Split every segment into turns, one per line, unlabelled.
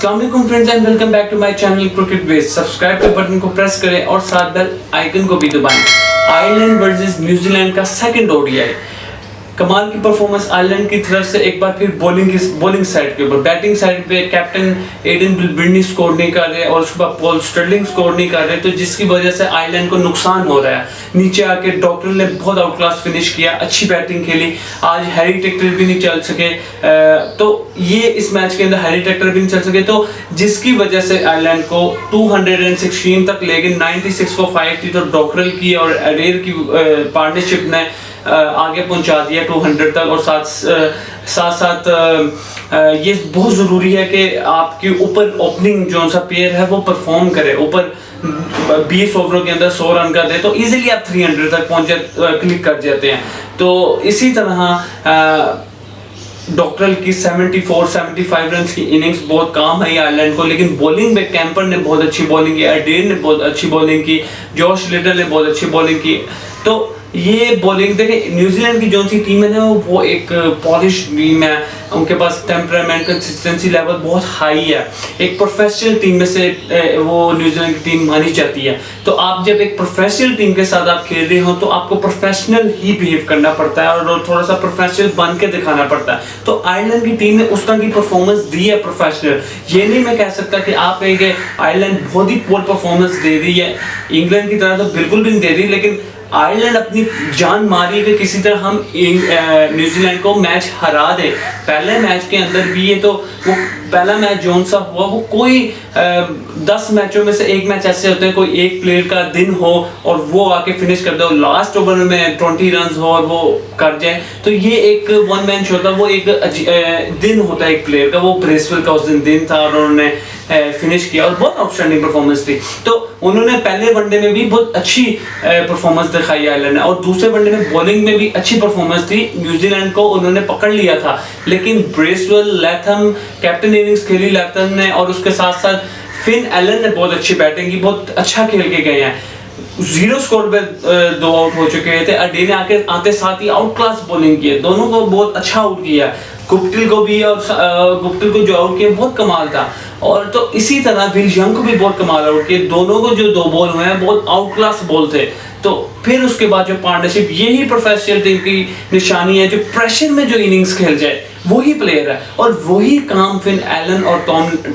अस्सलाम वालेकुम friends and welcome back to my channel cricket base. Subscribe के button को प्रेस करें और साथ बेल आइकन को भी दबाएं। आयरलैंड वर्सेस न्यूजीलैंड का सेकंड ओडीआई, कमाल की परफॉर्मेंस आयरलैंड की तरफ से। एक बार फिर बॉलिंग साइड के ऊपर, बैटिंग साइड पे कैप्टन एडन बिल्बिनी स्कोर नहीं कर रहे और उसके बाद पॉल स्टर्लिंग स्कोर नहीं कर रहे, तो जिसकी वजह से आयरलैंड को नुकसान हो रहा है। नीचे आके डॉक्टर ने बहुत आउट क्लास फिनिश किया, अच्छी बैटिंग खेली। आज हैरी टेक्टर भी नहीं चल सके, तो ये इस मैच के अंदर हैरी टेक्टर भी नहीं चल सके, तो जिसकी वजह से आयरलैंड को 216 तक ले गए। 96 को 5 थी, तो डॉक्टर की और एडेर की पार्टनरशिप ने आगे पहुंचा दिया 200 तक। और साथ ये बहुत ज़रूरी है कि आपके ऊपर ओपनिंग जो सा प्लेयर है वो परफॉर्म करे, ऊपर 20 ओवरों के अंदर 100 रन का दे, तो इजीली आप 300 तक क्लिक कर जाते हैं। तो इसी तरह डॉक्टर की 74-75 रन की इनिंग्स बहुत काम आई आयरलैंड को, लेकिन बॉलिंग में कैंपर ने बहुत अच्छी बॉलिंग की, एडेर ने बहुत अच्छी बॉलिंग की, जॉश लिटल ने बहुत अच्छी बॉलिंग की। तो ये बॉलिंग देखें, न्यूजीलैंड की जो सी टीम है ना वो एक पॉलिश टीम है, उनके पास टेम्परामेंट कंसिस्टेंसी लेवल बहुत हाई है। एक प्रोफेशनल टीम में से वो न्यूजीलैंड की टीम मानी जाती है। तो आप जब एक प्रोफेशनल टीम के साथ आप खेल रहे हो तो आपको प्रोफेशनल ही बिहेव करना पड़ता है और थोड़ा सा प्रोफेशनल बन के दिखाना पड़ता है। तो आयरलैंड की टीम ने उस तरह की परफॉर्मेंस दी है प्रोफेशनल। ये नहीं मैं कह सकता कि आप एक आयरलैंड बहुत ही पोर परफॉर्मेंस दे रही है, इंग्लैंड की तरह तो बिल्कुल भी नहीं दे रही, लेकिन आयरलैंड अपनी जान मारी कि किसी तरह हम न्यूजीलैंड को मैच हरा दे। पहले मैच के अंदर भी ये तो वो पहला मैच जोन सा हुआ, वो कोई 10 मैचों में से एक मैच ऐसे होते हैं, कोई एक प्लेयर का दिन हो और वो आके फिनिश कर दे, लास्ट ओवर में 20 रन हो और वो कर जाए। तो ये एक वन मैन शो था, वो एक दिन होता है एक प्लेयर का, वो ब्रेसवेल का उस दिन था और उन्होंने फिनिश किया और बहुत आउटस्टैंडिंग परफॉर्मेंस थी। तो उन्होंने पहले वनडे में भी बहुत अच्छी परफॉर्मेंस दिखाई आयरलैंड ने, और दूसरे वनडे में बॉलिंग में भी अच्छी परफॉर्मेंस थी। न्यूजीलैंड को उन्होंने पकड़ लिया था, लेकिन ब्रेसवेल, लैथम, कैप्टन इनिंग्स खेली लैथम ने, और उसके साथ साथ फिन एलन ने बहुत अच्छी बैटिंग की, बहुत अच्छा खेल के गए हैं। 0 स्कोर पे 2 आउट हो चुके थे। अडे ने आते साथ ही आउट क्लास बॉलिंग की है, दोनों को बहुत अच्छा आउट किया। गुप्टिल को भी, और गुप्टिल को जो आउट किया बहुत कमाल था। और तो इसी तरह विल यंग को भी बहुत कमाल आउट किया। दोनों को जो 2 बॉल हुए हैं बहुत आउट क्लास बॉल थे। तो फिर उसके बाद जो पार्टनरशिप, यही प्रोफेशनल टीम की निशानी है, जो प्रेशर में जो इनिंग्स खेल जाए वही प्लेयर है। और वही काम फिन एलन और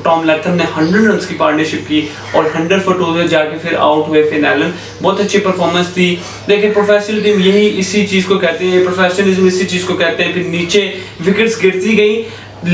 टॉम लैथम ने 100 रन की पार्टनरशिप की और 100 फॉर 2 जाके फिर आउट हुए फिन एलन। बहुत अच्छी परफॉर्मेंस थी। देखिए प्रोफेशनल टीम यही इसी चीज़ को कहते हैं, प्रोफेशनलिज्म इसी चीज़ को कहते हैं। फिर नीचे विकेट्स गिरती गई,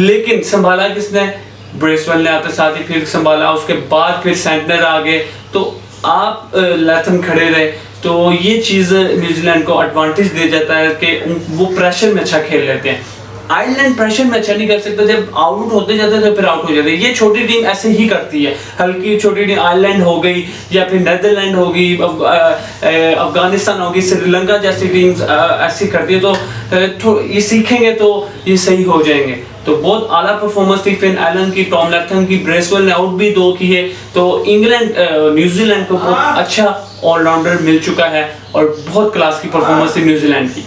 लेकिन संभाला किसने? ब्रेसवेल ने आते साथ ही फिर संभाला। उसके बाद फिर सेंटनर आ गए, तो आप लैथम खड़े रहे, तो ये चीज़ न्यूजीलैंड को एडवांटेज दे जाता है कि वो प्रेशर में अच्छा खेल लेते हैं। आयरलैंड प्रेशर में अच्छा नहीं कर सकता, जब आउट होते जाते तो फिर आउट हो जाते हैं। ये छोटी टीम ऐसे ही करती है, हल्की छोटी टीम आयरलैंड हो गई या फिर नेदरलैंड हो गई, अफगानिस्तान हो गई, श्रीलंका जैसी टीम्स ऐसी करती है। तो ये सीखेंगे तो ये सही हो जाएंगे। तो बहुत आला परफॉर्मेंस थी फिन एलन की, टॉम लैथम की, ब्रेसवेल ने आउट भी 2 किए। तो न्यूजीलैंड को बहुत अच्छा ऑलराउंडर मिल चुका है और बहुत क्लास की परफॉर्मेंस थी न्यूजीलैंड की।